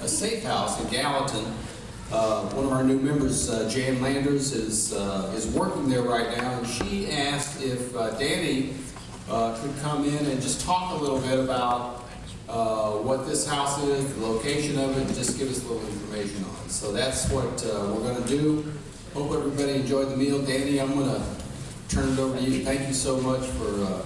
a safe house in Gallatin. One of our new members, Jan Landers, is working there right now, and she asked if Danny could come in and just talk a little bit about what this house is, the location of it, and just give us a little information on it. So that's what we're going to do. Hope everybody enjoyed the meal. Danny, I'm going to turn it over to you. Thank you so much for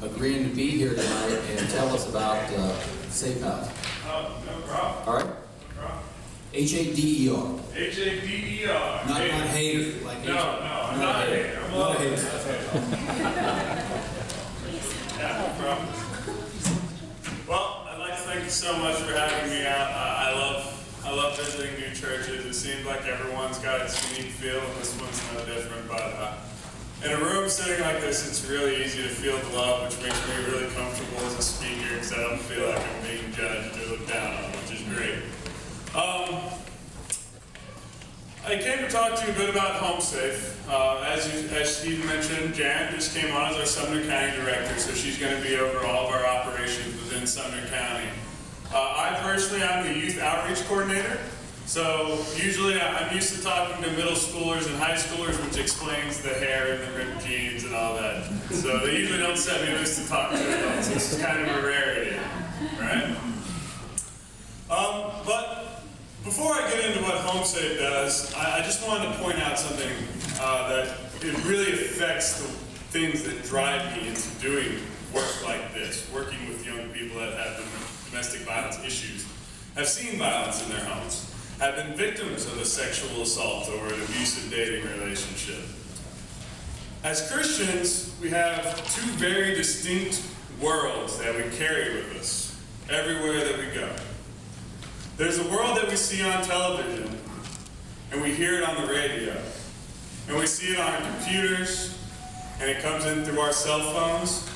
agreeing to be here tonight and tell us about Safe House. No problem. All right? No problem. H-A-D-E-R. H-A-D-E-R. Not hater. Like No, I'm not a hater. I'm not a hater. Yeah, no problem. Well, I'd like to thank you so much for having me out. I love visiting new churches. It seems like everyone's got its unique feel, and this one's no different. But in a room sitting like this, it's really easy to feel the love, which makes me really comfortable as a speaker, because I don't feel like I'm being judged or looked down on, which is great. I came to talk to you a bit about HomeSafe. As Steve mentioned, Jan just came on as our Sumner County Director, so she's going to be over all of our operations within Sumner County. I personally am the Youth Outreach Coordinator, so usually I'm used to talking to middle schoolers and high schoolers, which explains the hair and the ripped jeans and all that. So they usually don't set me loose to talk to adults. This is kind of a rarity, right? But before I get into what HomeSafe does, I just wanted to point out something that it really affects the things that drive me into doing work like this, working with young people that have domestic violence issues, have seen violence in their homes, have been victims of a sexual assault or an abusive dating relationship. As Christians, we have two very distinct worlds that we carry with us everywhere that we go. There's a world that we see on television, and we hear it on the radio, and we see it on our computers, and it comes in through our cell phones.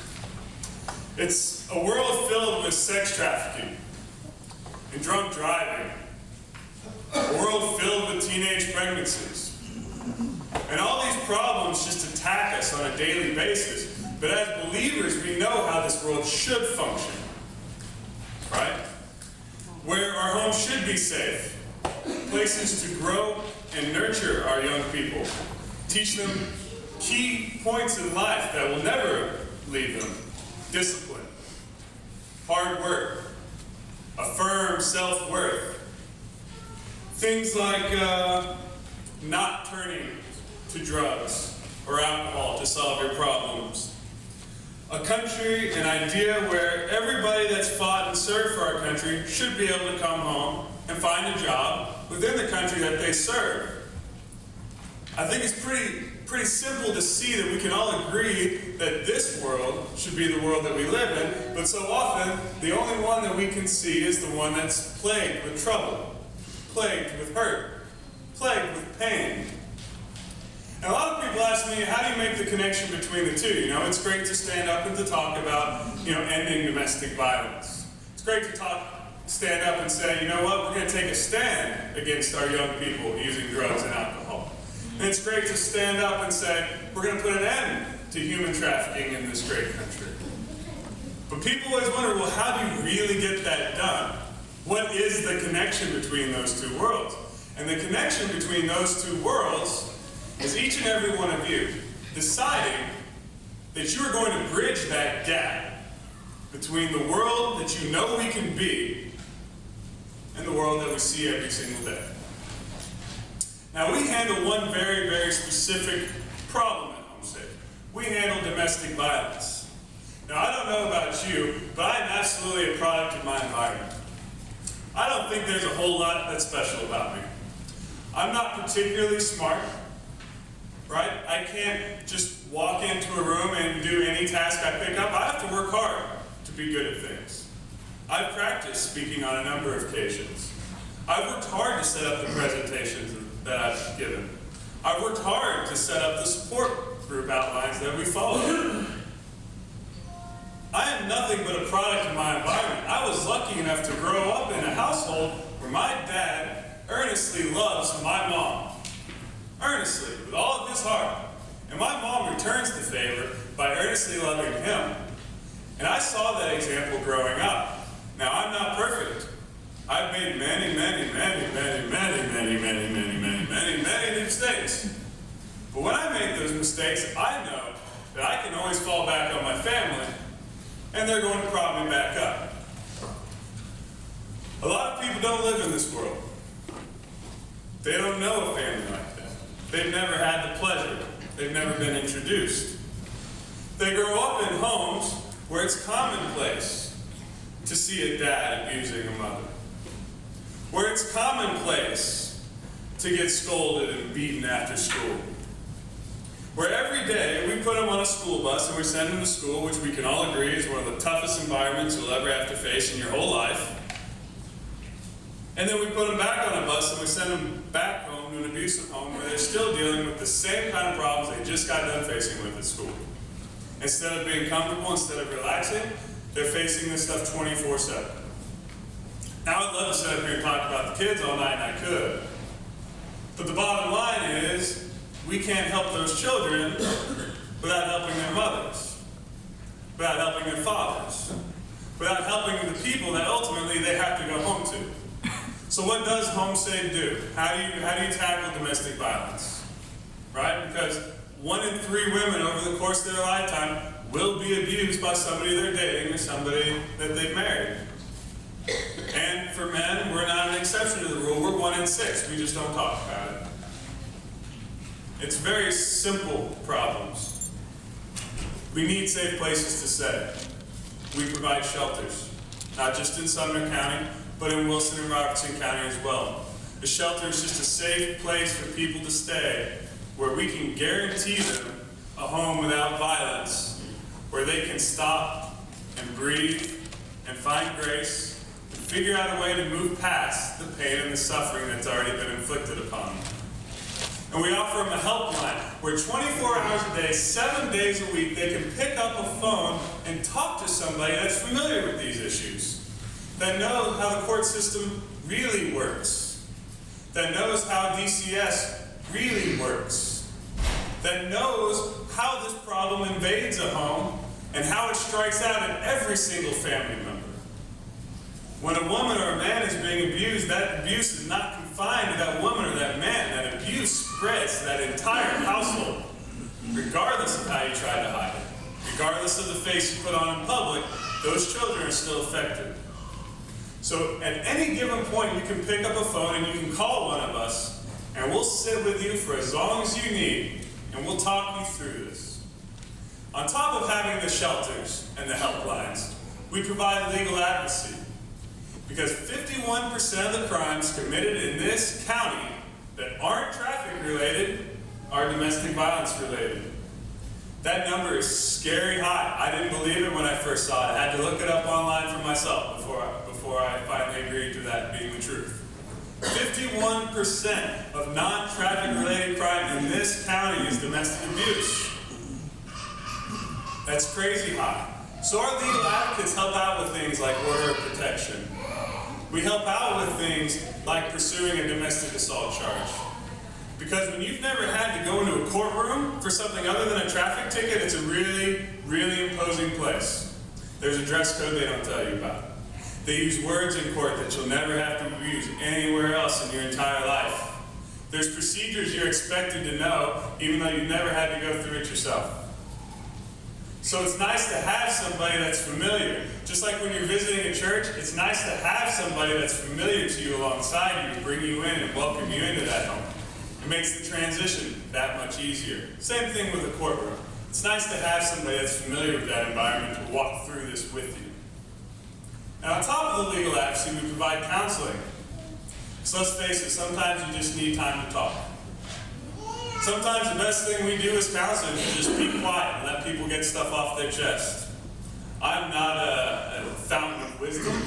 It's a world filled with sex trafficking and drunk driving, a world filled with teenage pregnancies. And all these problems just attack us on a daily basis, but as believers, we know how this world should function, right? Where our homes should be safe, places to grow and nurture our young people, teach them key points in life that will never leave them: discipline, hard work, affirm self-worth, things like not turning to drugs or alcohol to solve your problems. A country, an idea where everybody that's fought and served for our country should be able to come home and find a job within the country that they serve. I think it's pretty simple to see that we can all agree that this world should be the world that we live in, but so often the only one that we can see is the one that's plagued with trouble, plagued with hurt, plagued with pain. And a lot of people ask me, how do you make the connection between the two? You know, it's great to stand up and to talk about, ending domestic violence. It's great to stand up and say, you know what, we're going to take a stand against our young people using drugs and alcohol. And it's great to stand up and say, we're going to put an end to human trafficking in this great country. But people always wonder, well, how do you really get that done? What is the connection between those two worlds? And the connection between those two worlds is each and every one of you deciding that you are going to bridge that gap between the world that you know we can be and the world that we see every single day. Now, we handle one very, very specific problem at HomeSafe. We handle domestic violence. Now, I don't know about you, but I'm absolutely a product of my environment. I don't think there's a whole lot that's special about me. I'm not particularly smart. Right? I can't just walk into a room and do any task I pick up. I have to work hard to be good at things. I've practiced speaking on a number of occasions. I've worked hard to set up the presentations that I've given. I've worked hard to set up the support group outlines that we follow. I am nothing but a product of my environment. I was lucky enough to grow up in a household where my dad earnestly loves my mom. Earnestly, with all of his heart. And my mom returns the favor by earnestly loving him. And I saw that example growing up. Now, I'm not perfect. I've made many mistakes. But when I make those mistakes, I know that I can always fall back on my family, and they're going to prop me back up. A lot of people don't live in this world. They don't know a family like that. They've never had the pleasure. They've never been introduced. They grow up in homes where it's commonplace to see a dad abusing a mother. Where it's commonplace to get scolded and beaten after school. Where every day we put them on a school bus and we send them to school, which we can all agree is one of the toughest environments you'll ever have to face in your whole life. And then we put them back on a bus and we send them back home to an abusive home where they're still dealing with the same kind of problems they just got done facing with at school. Instead of being comfortable, instead of relaxing, they're facing this stuff 24/7. Now I'd love to sit up here and talk about the kids all night, and I could. But the bottom line is, we can't help those children without helping their mothers, without helping their fathers, without helping the people that ultimately they have to go home to. So what does HomeSafe do? How do you tackle domestic violence? Right? Because 1 in 3 women over the course of their lifetime will be abused by somebody they're dating or somebody that they've married. And for men, we're not an exception to the rule. We're 1 in 6. We just don't talk about it. It's very simple problems. We need safe places to stay. We provide shelters, not just in Sumner County, but in Wilson and Robertson County as well. A shelter is just a safe place for people to stay, where we can guarantee them a home without violence, where they can stop and breathe and find grace and figure out a way to move past the pain and the suffering that's already been inflicted upon them. And we offer them a helpline where 24 hours a day, 7 days a week, they can pick up a phone and talk to somebody that's familiar with these issues, that knows how the court system really works, that knows how DCS really works, that knows how this problem invades a home and how it strikes out at every single family member. When a woman or a man is being abused, that abuse is not confined to that woman or that man. That abuse spreads to that entire household, regardless of how you try to hide it. Regardless of the face you put on in public, those children are still affected. So at any given point, you can pick up a phone and you can call one of us, and we'll sit with you for as long as you need, and we'll talk you through this. On top of having the shelters and the helplines, we provide legal advocacy. Because 51% of the crimes committed in this county that aren't traffic related are domestic violence related. That number is scary high. I didn't believe it when I first saw it. I had to look it up online for myself before I finally agreed to that being the truth. 51% of non-traffic related crime in this county is domestic abuse. That's crazy high. So our legal advocates help out with things like order of protection. We help out with things like pursuing a domestic assault charge. Because when you've never had to go into a courtroom for something other than a traffic ticket, it's a really, really imposing place. There's a dress code they don't tell you about. They use words in court that you'll never have to use anywhere else in your entire life. There's procedures you're expected to know, even though you've never had to go through it yourself. So it's nice to have somebody that's familiar. Just like when you're visiting a church, it's nice to have somebody that's familiar to you alongside you to bring you in and welcome you into that home. It makes the transition that much easier. Same thing with a courtroom. It's nice to have somebody that's familiar with that environment to walk through this with you. And on top of the legal advocacy, we provide counseling. So let's face it, sometimes you just need time to talk. Sometimes the best thing we do as counselors is just be quiet and let people get stuff off their chest. I'm not a fountain of wisdom,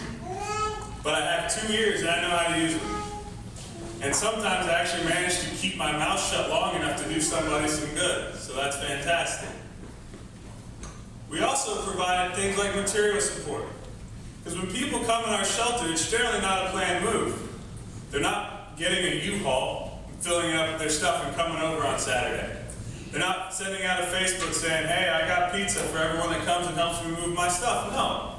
but I have 2 ears and I know how to use them. And sometimes I actually manage to keep my mouth shut long enough to do somebody some good, so that's fantastic. We also provide things like material support. Because when people come in our shelter, it's generally not a planned move. They're not getting a U-Haul, filling it up with their stuff and coming over on Saturday. They're not sending out a Facebook saying, hey, I got pizza for everyone that comes and helps me move my stuff. No.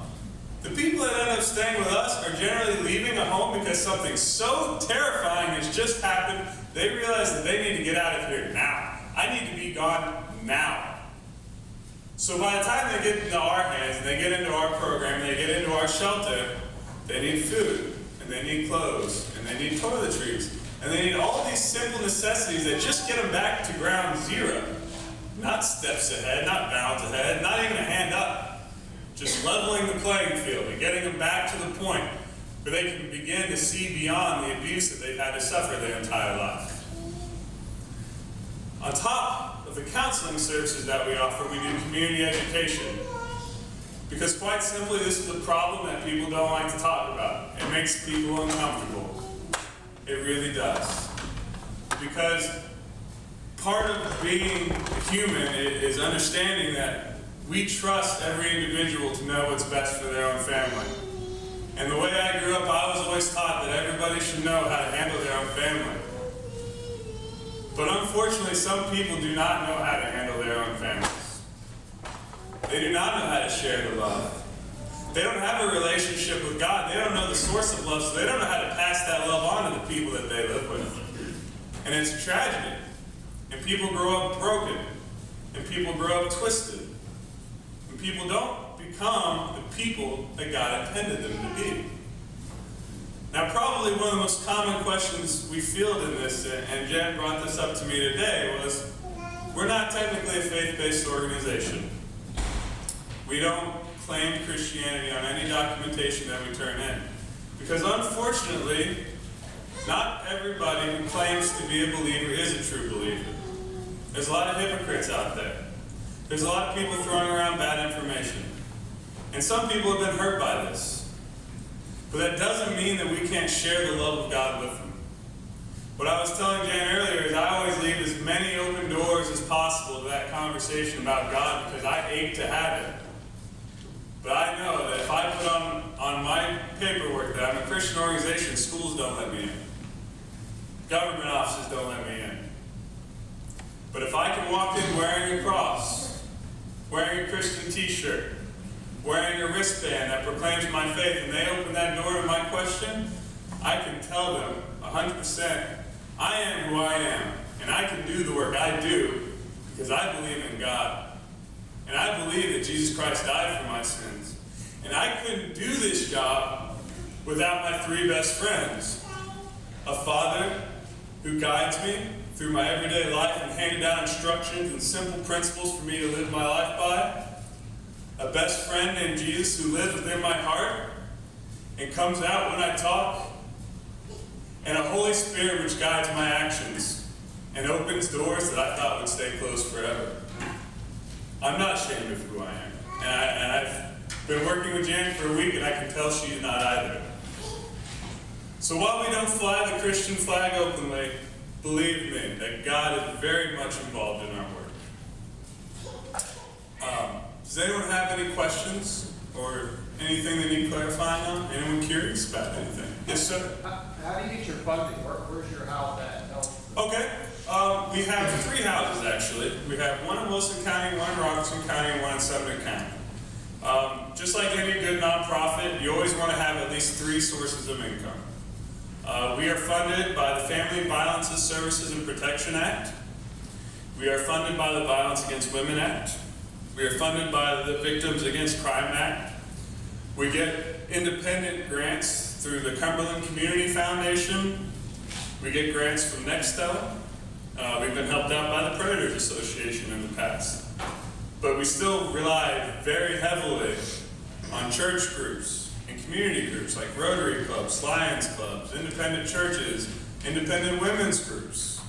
The people that end up staying with us are generally leaving a home because something so terrifying has just happened, they realize that they need to get out of here now. I need to be gone now. So by the time they get into our hands, and they get into our program, and they get into our shelter, they need food, and they need clothes, and they need toiletries, and they need all these simple necessities that just get them back to ground zero. Not steps ahead, not bounds ahead, not even a hand up. Just leveling the playing field and getting them back to the point where they can begin to see beyond the abuse that they've had to suffer their entire life. On top of the counseling services that we offer, we do community education. Because quite simply, this is a problem that people don't like to talk about. It makes people uncomfortable. It really does. Because part of being human is understanding that we trust every individual to know what's best for their own family. And the way I grew up, I was always taught that everybody should know how to handle their own family. But unfortunately, some people do not know how to handle their own families. They do not know how to share the love. They don't have a relationship with God. They don't know the source of love, so they don't know how to pass that love on to the people that they live with. And it's a tragedy. And people grow up broken. And people grow up twisted. And people don't become the people that God intended them to be. Now, probably one of the most common questions we field in this, and Jen brought this up to me today, was, we're not technically a faith-based organization. We don't claim Christianity on any documentation that we turn in. Because unfortunately, not everybody who claims to be a believer is a true believer. There's a lot of hypocrites out there. There's a lot of people throwing around bad information. And some people have been hurt by this. But that doesn't mean that we can't share the love of God with them. What I was telling Jan earlier is I always leave as many open doors as possible to that conversation about God because I ache to have it. But I know that if I put on my paperwork that I'm a Christian organization, schools don't let me in. Government offices don't let me in. But if I can walk in wearing a cross, wearing a Christian t-shirt, wearing a wristband that proclaims my faith, and they open that door to my question, I can tell them 100%, I am who I am, and I can do the work I do because I believe in God. And I believe that Jesus Christ died for my sins. And I couldn't do this job without my three best friends. A father who guides me through my everyday life and handed down instructions and simple principles for me to live my life by. A best friend named Jesus who lives within my heart and comes out when I talk. And a Holy Spirit which guides my actions and opens doors that I thought would stay closed forever. I'm not ashamed of who I am. And I've been working with Jan for a week, and I can tell she's not either. So while we don't fly the Christian flag openly, believe me that God is very much involved in our work. Does anyone have any questions or anything they need clarifying on? Anyone curious about anything? Yes, sir? How do you get your funding? Where's your house at? Okay. We have three houses, actually. We have one in Wilson County, one in Robertson County, and one in Sumner County. Just like any good nonprofit, you always want to have at least three sources of income. We are funded by the Family Violence Services and Protection Act. We are funded by the Violence Against Women Act. We are funded by the Victims Against Crime Act. We get independent grants through the Cumberland Community Foundation. We get grants from Nextel. We've been helped out by the Predators Association in the past. But we still rely very heavily on church groups and community groups like Rotary Clubs, Lions Clubs, independent churches, independent women's groups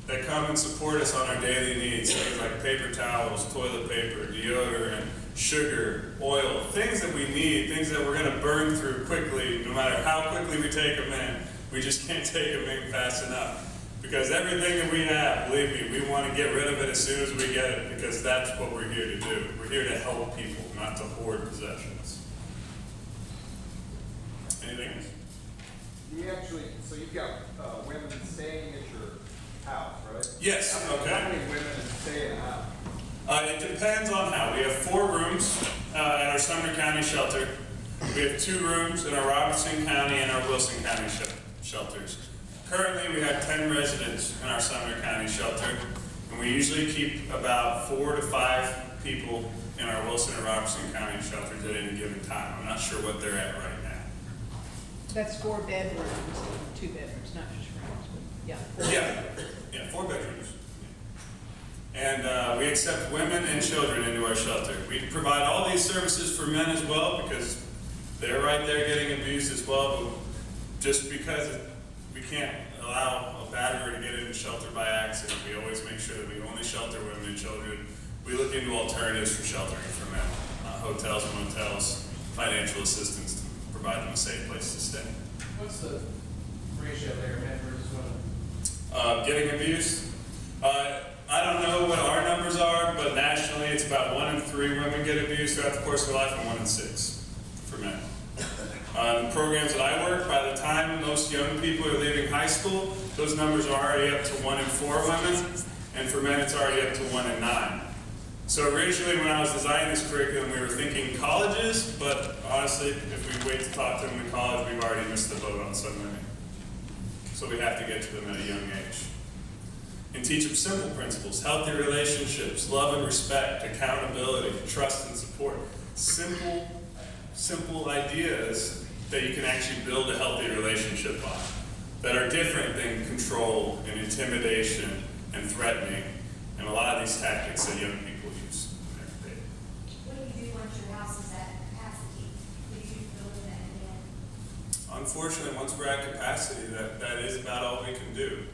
that come and support us on our daily needs, things like paper towels, toilet paper, deodorant, sugar, oil, things that we need, things that we're going to burn through quickly, no matter how quickly we take them in. We just can't take them in fast enough. Because everything that we have, believe me, we want to get rid of it as soon as we get it, because that's what we're here to do. We're here to help people, not to hoard possessions. Anything else? So you've got women staying at your house, right? Yes, okay. How many women stay in the house? It depends on how. We have 4 rooms at our Sumner County shelter. We have 2 rooms in our Robertson County and our Wilson County shelters. Currently, we have 10 residents in our Sumner County shelter, and we usually keep about 4 to 5 people in our Wilson and Robertson County shelters at any given time. I'm not sure what they're at right now. That's 4 bedrooms, 2 bedrooms, not just rooms, but yeah. Yeah, 4 bedrooms. And we accept women and children into our shelter. We provide all these services for men as well because they're right there getting abused as well, but just because we can't allow a batterer to get in the shelter by accident, we always make sure that we only shelter women and children. We look into alternatives for sheltering for men, hotels, motels, financial assistance to provide them a safe place to stay. What's the ratio there, men versus women? Getting abused? I don't know what our numbers are, but nationally it's about 1 in 3 women get abused throughout the course of their life and 1 in 6 for men. The programs that I work, by the time most young people are leaving high school, those numbers are already up to 1 in 4 women, and for men it's already up to 1 in 9. So originally when I was designing this curriculum, we were thinking colleges, but honestly, if we wait to talk to them in college, we've already missed the boat on so many. So we have to get to them at a young age. And teach them simple principles, healthy relationships, love and respect, accountability, trust and support. Simple ideas that you can actually build a healthy relationship on, that are different than control and intimidation and threatening, and a lot of these tactics that young people use in their day. What do you do once your house is at capacity? Do you build that again? Unfortunately, once we're at capacity, that is about all we can do.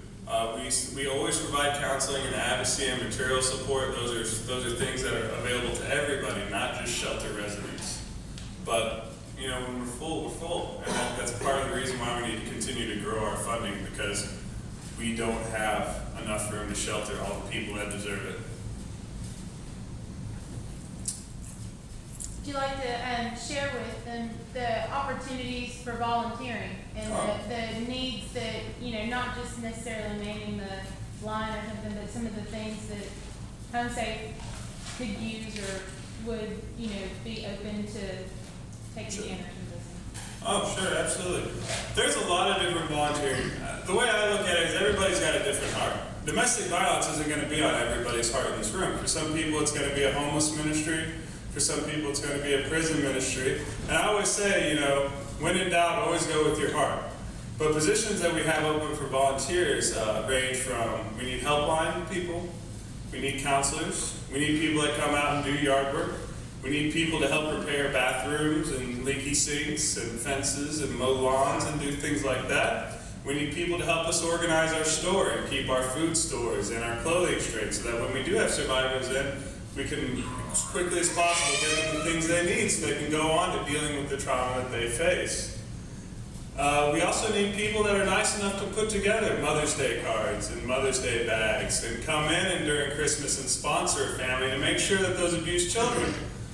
We always provide counseling and advocacy and material support. Those are things that are available to everybody, not just shelter residents. But you know, when we're full, we're full, and that's part of the reason why we need to continue to grow our funding, because we don't have enough room to shelter all the people that deserve it. Would you like to share with them the opportunities for volunteering and the needs that, you know, not just necessarily manning the line or something, but some of the things that HomeSafe could use or would, you know, be open to taking the interest in this? Oh, sure, absolutely. There's a lot of different volunteering. The way I look at it is everybody's got a different heart. Domestic violence isn't going to be on everybody's heart in this room. For some people, it's going to be a homeless ministry. For some people, it's going to be a prison ministry. And I always say, you know, when in doubt, always go with your heart. But positions that we have open for volunteers range from, we need helpline people, we need counselors, we need people that come out and do yard work, we need people to help repair bathrooms and leaky sinks and fences and mow lawns and do things like that. We need people to help us organize our store and keep our food stores and our clothing straight so that when we do have survivors in, we can, as quickly as possible, give them the things they need so they can go on to dealing with the trauma that they face. We also need people that are nice enough to put together Mother's Day cards and Mother's Day bags and come in and during Christmas and sponsor a family to make sure that those abused children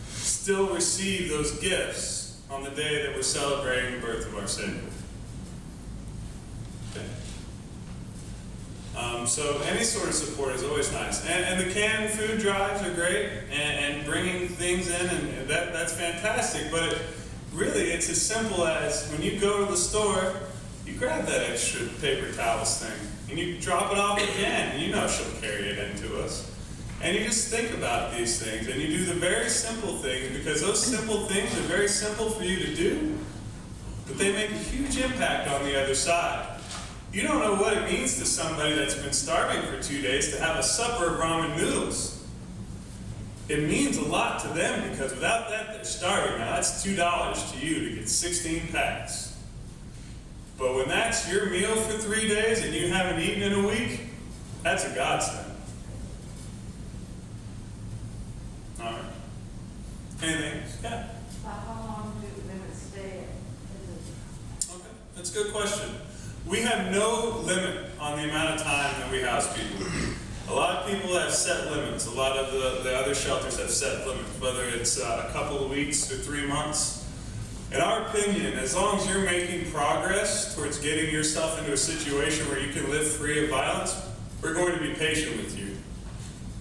still receive those gifts on the day that we're celebrating the birth of our Savior. Okay. So any sort of support is always nice. And the canned food drives are great, and bringing things in, and that's fantastic. But really, it's as simple as when you go to the store, you grab that extra paper towels thing, and you drop it off again. You know she'll carry it into us. And you just think about these things, and you do the very simple things, because those simple things are very simple for you to do, but they make a huge impact on the other side. You don't know what it means to somebody that's been starving for 2 days to have a supper of ramen noodles. It means a lot to them, because without that, they're starving. Now, that's $2 to you to get 16 packs. But when that's your meal for 3 days and you haven't eaten in a week, that's a godsend. All right. Anything else? Yeah. How long do women stay? Okay, that's a good question. We have no limit on the amount of time that we house people. A lot of people have set limits. A lot of the other shelters have set limits, whether it's a couple of weeks or 3 months. In our opinion, as long as you're making progress towards getting yourself into a situation where you can live free of violence, we're going to be patient with you.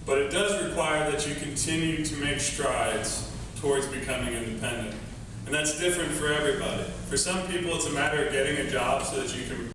But it does require that you continue to make strides towards becoming independent. And And that's different for everybody. For some people, it's a matter of getting a job so that you can